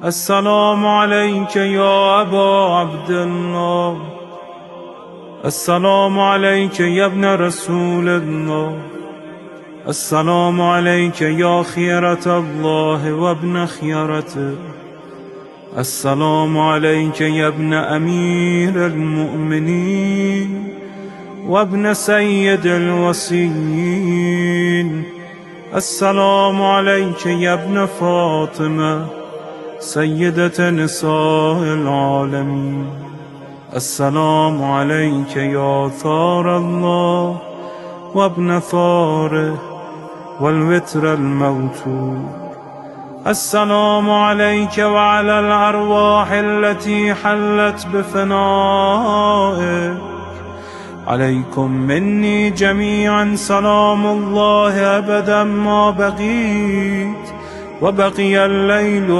السلام عليك يا أبا عبد الله. السلام عليك يا ابن رسول الله. السلام عليك يا خيرة الله وابن خيرته. السلام عليك يا ابن أمير المؤمنين وابن سيد الوصيين. السلام عليك يا ابن فاطمة سيدة نساء العالمين. السلام عليك يا ثار الله وابن ثاره والوتر الموتور. السلام عليك وعلى الأرواح التي حلت بفنائك. عليكم مني جميعا سلام الله أبدا ما بقيت وبقي الليل